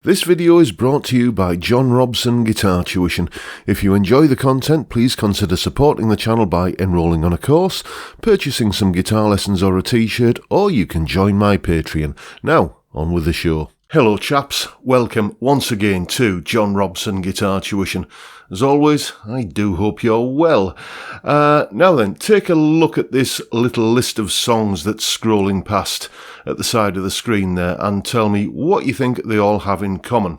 This video is brought to you by John Robson Guitar Tuition. If you enjoy the content, please consider supporting the channel by enrolling on a course, purchasing some guitar lessons or a t-shirt, or you can join my Patreon. Now, on with the show. Hello chaps, welcome once again to John Robson Guitar Tuition. As always, I do hope you're well. Now then, take a look at this little list of songs that's scrolling past at the side of the screen there and tell me what you think they all have in common.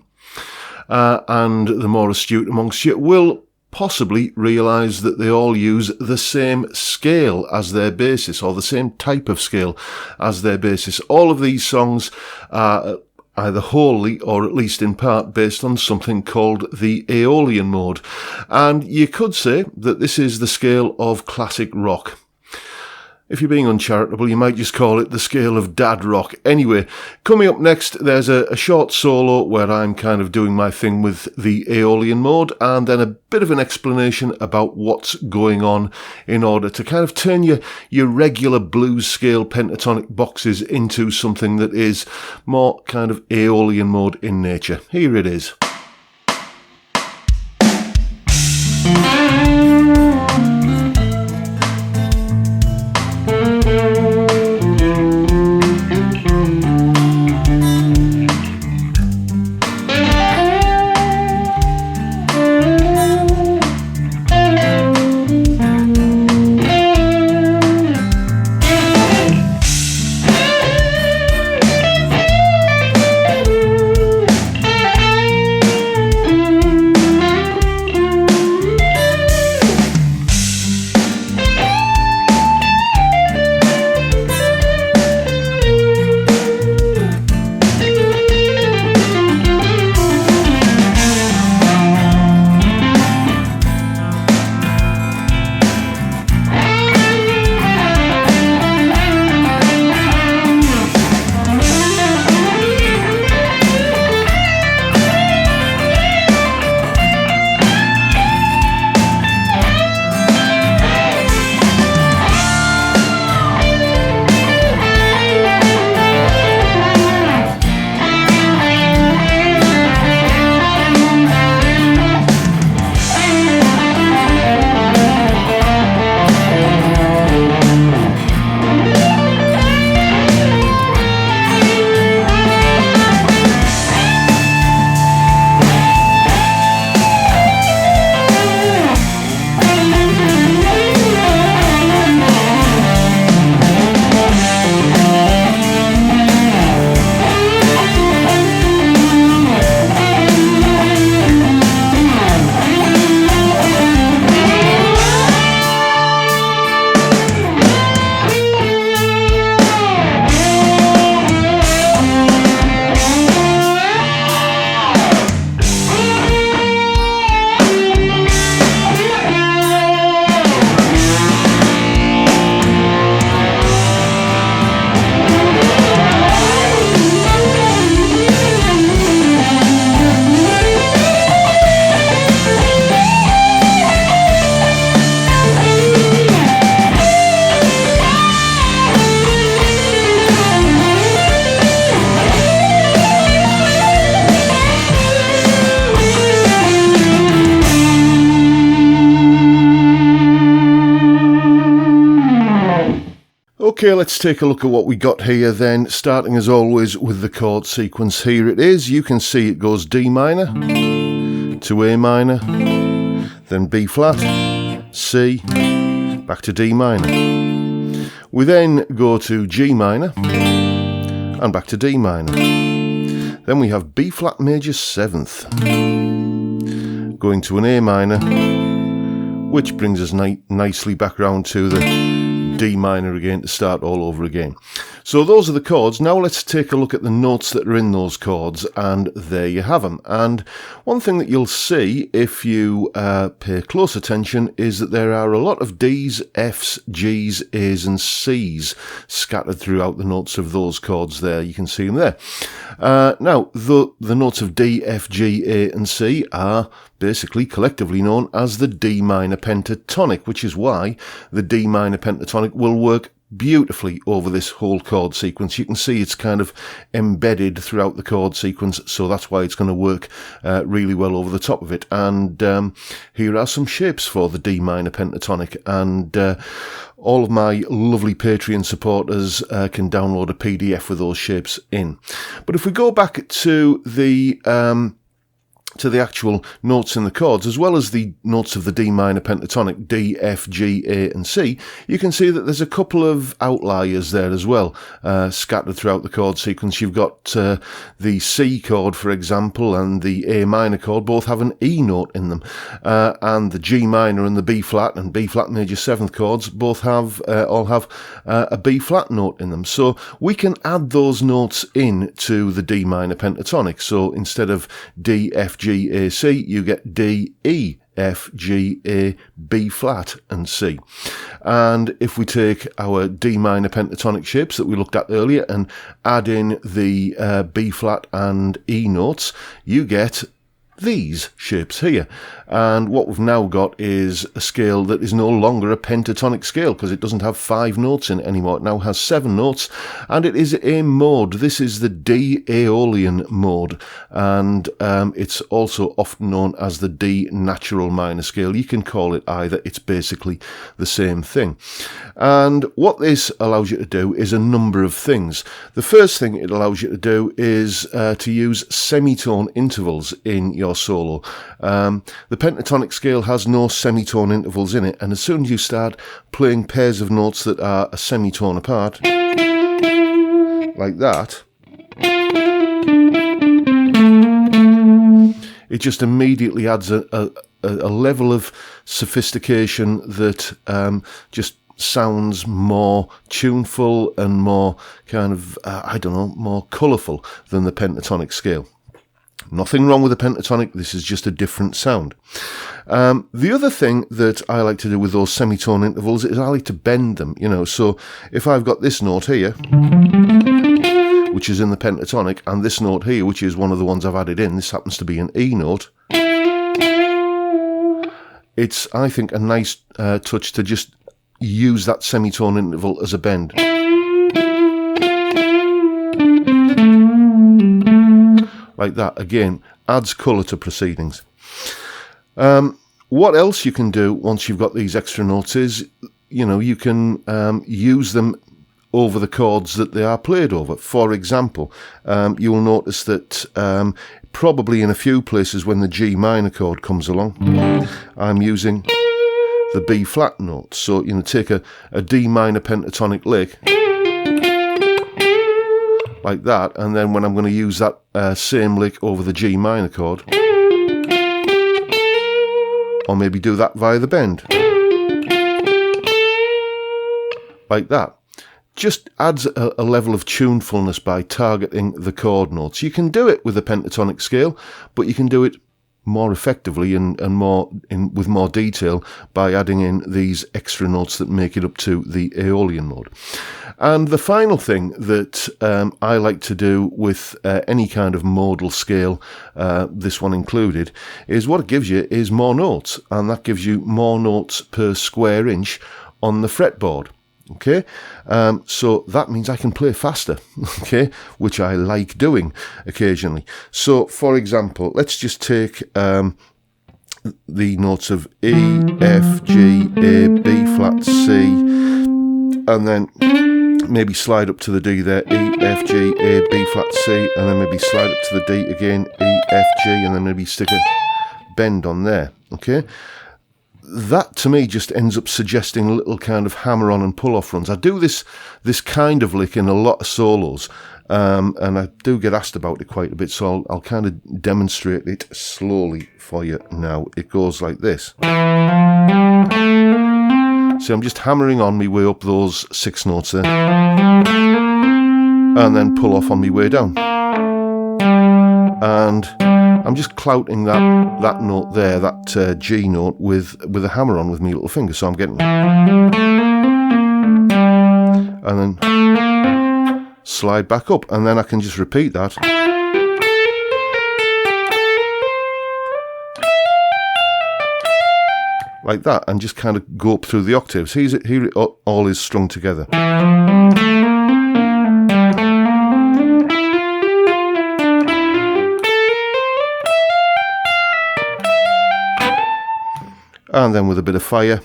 And the more astute amongst you will possibly realise that they all use the same scale as their basis, or the same type of scale as their basis. All of these songs are either wholly or at least in part based on something called the Aeolian mode. And you could say that this is the scale of classic rock. If you're being uncharitable, you might just call it the scale of dad rock. Anyway, coming up next, there's a short solo where I'm kind of doing my thing with the Aeolian mode, and then a bit of an explanation about what's going on in order to kind of turn your regular blues scale pentatonic boxes into something that is more kind of Aeolian mode in nature. Here it is. Okay, let's take a look at what we got here then, starting as always with the chord sequence. Here it is. You can see it goes D minor to A minor, then B flat, C, back to D minor. We then go to G minor and back to D minor. Then we have B flat major 7th, going to an A minor, which brings us nicely back round to the D minor again to start all over again. So those are the chords. Now let's take a look at the notes that are in those chords, and there you have them. And one thing that you'll see if you pay close attention is that there are a lot of D's, F's, G's, A's and C's scattered throughout the notes of those chords there. You can see them there. Now, the notes of D, F, G, A and C are basically collectively known as the D minor pentatonic, which is why the D minor pentatonic will work beautifully over this whole chord sequence. You can see it's kind of embedded throughout the chord sequence, so that's why it's going to work really well over the top of it. And here are some shapes for the D minor pentatonic, and all of my lovely Patreon supporters can download a PDF with those shapes in. But if we go back to the actual notes in the chords, as well as the notes of the D minor pentatonic, D, F, G, A and C, you can see that there's a couple of outliers there as well, scattered throughout the chord sequence. You've got the C chord, for example, and the A minor chord both have an E note in them, and the G minor and the B flat and B flat major 7th chords both have all have a B flat note in them. So we can add those notes in to the D minor pentatonic. So instead of D, F, G, A, C, you get D, E, F, G, A, B flat and C. And if we take our D minor pentatonic shapes that we looked at earlier and add in the B flat and E notes, you get these shapes here. And what we've now got is a scale that is no longer a pentatonic scale, because it doesn't have 5 notes in it anymore. It now has 7 notes, and it is a mode. This is the D Aeolian mode, and it's also often known as the D natural minor scale. You can call it either, it's basically the same thing. And what this allows you to do is a number of things. The first thing it allows you to do is to use semitone intervals in your solo. The pentatonic scale has no semitone intervals in it, and as soon as you start playing pairs of notes that are a semitone apart, like that, it just immediately adds a level of sophistication that just sounds more tuneful and more kind of, more colourful than the pentatonic scale. Nothing wrong with the pentatonic, this is just a different sound. The other thing that I like to do with those semitone intervals is I like to bend them, so if I've got this note here, which is in the pentatonic, and this note here, which is one of the ones I've added in, this happens to be an E note, it's, I think, a nice touch to just use that semitone interval as a bend. Like that, again, adds colour to proceedings. What else you can do once you've got these extra notes is, you can use them over the chords that they are played over. For example, you will notice that probably in a few places when the G minor chord comes along, I'm using the B flat note. So, take a D minor pentatonic lick, like that, and then when I'm going to use that same lick over the G minor chord, or maybe do that via the bend, like that, just adds a level of tunefulness by targeting the chord notes. You can do it with a pentatonic scale, but you can do it more effectively and with more detail by adding in these extra notes that make it up to the Aeolian mode. And the final thing that I like to do with any kind of modal scale, this one included, is what it gives you is more notes, and that gives you more notes per square inch on the fretboard. Okay, so that means I can play faster, okay, which I like doing occasionally. So, for example, let's just take the notes of E, F, G, A, B flat, C, and then maybe slide up to the D there, E, F, G, A, B flat, C, and then maybe slide up to the D again, E, F, G, and then maybe stick a bend on there, okay? That to me just ends up suggesting a little kind of hammer on and pull off runs. I do this kind of lick in a lot of solos, and I do get asked about it quite a bit, so I'll kind of demonstrate it slowly for you now. It goes like this. So I'm just hammering on my way up those 6 notes there, and then pull off on my way down. And I'm just clouting that note there, that G note, with a hammer on with my little finger. So I'm getting, and then slide back up, and then I can just repeat that. like that, and just kind of go up through the octaves. Here it all is strung together. And then with a bit of fire.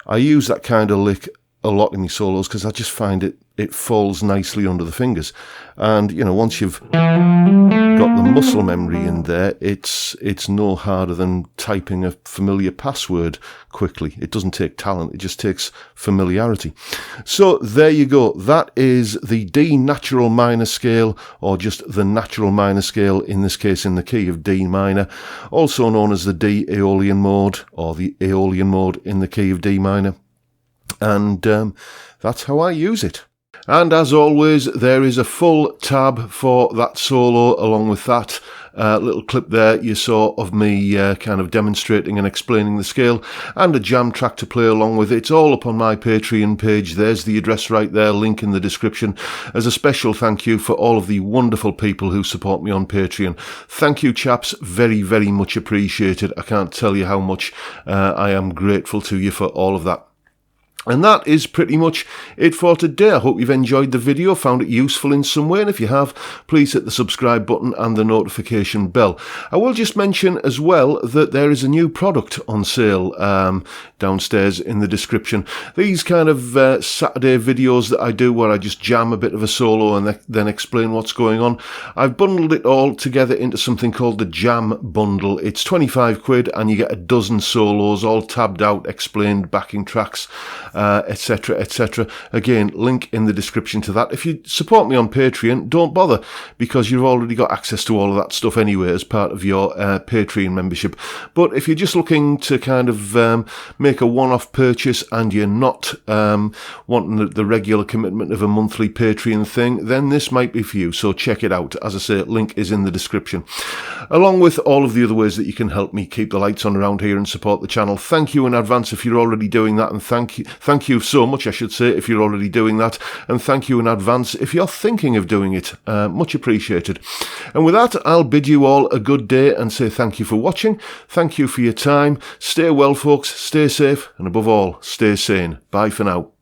I use that kind of lick a lot in my solos because I just find it falls nicely under the fingers. And, you know, once you've got the muscle memory in there, it's no harder than typing a familiar password quickly. It doesn't take talent, it just takes familiarity. So there you go. That is the D natural minor scale, or just the natural minor scale, in this case in the key of D minor, also known as the D Aeolian mode, or the Aeolian mode in the key of D minor. And that's how I use it. And as always, there is a full tab for that solo, along with that little clip there you saw of me kind of demonstrating and explaining the scale, and a jam track to play along with. It's all up on my Patreon page. There's the address right there, link in the description. As a special thank you for all of the wonderful people who support me on Patreon. Thank you, chaps. Very, very much appreciated. I can't tell you how much I am grateful to you for all of that. And that is pretty much it for today. I hope you've enjoyed the video, found it useful in some way, and if you have, please hit the subscribe button and the notification bell. I will just mention as well that there is a new product on sale downstairs in the description. These kind of Saturday videos that I do where I just jam a bit of a solo and then explain what's going on, I've bundled it all together into something called the Jam Bundle. It's 25 quid and you get a dozen solos all tabbed out, explained, backing tracks, etc, etc. Again, link in the description to that. If you support me on Patreon, don't bother, because you've already got access to all of that stuff anyway as part of your Patreon membership. But if you're just looking to kind of make a one-off purchase and you're not wanting the regular commitment of a monthly Patreon thing, then this might be for you, so check it out. As I say, link is in the description, along with all of the other ways that you can help me keep the lights on around here and support the channel. Thank you in advance if you're already doing that, and thank you so much, I should say, if you're already doing that, and thank you in advance if you're thinking of doing it. Much appreciated. And with that, I'll bid you all a good day and say thank you for watching. Thank you for your time. Stay well, folks. Stay safe, and above all, stay sane. Bye for now.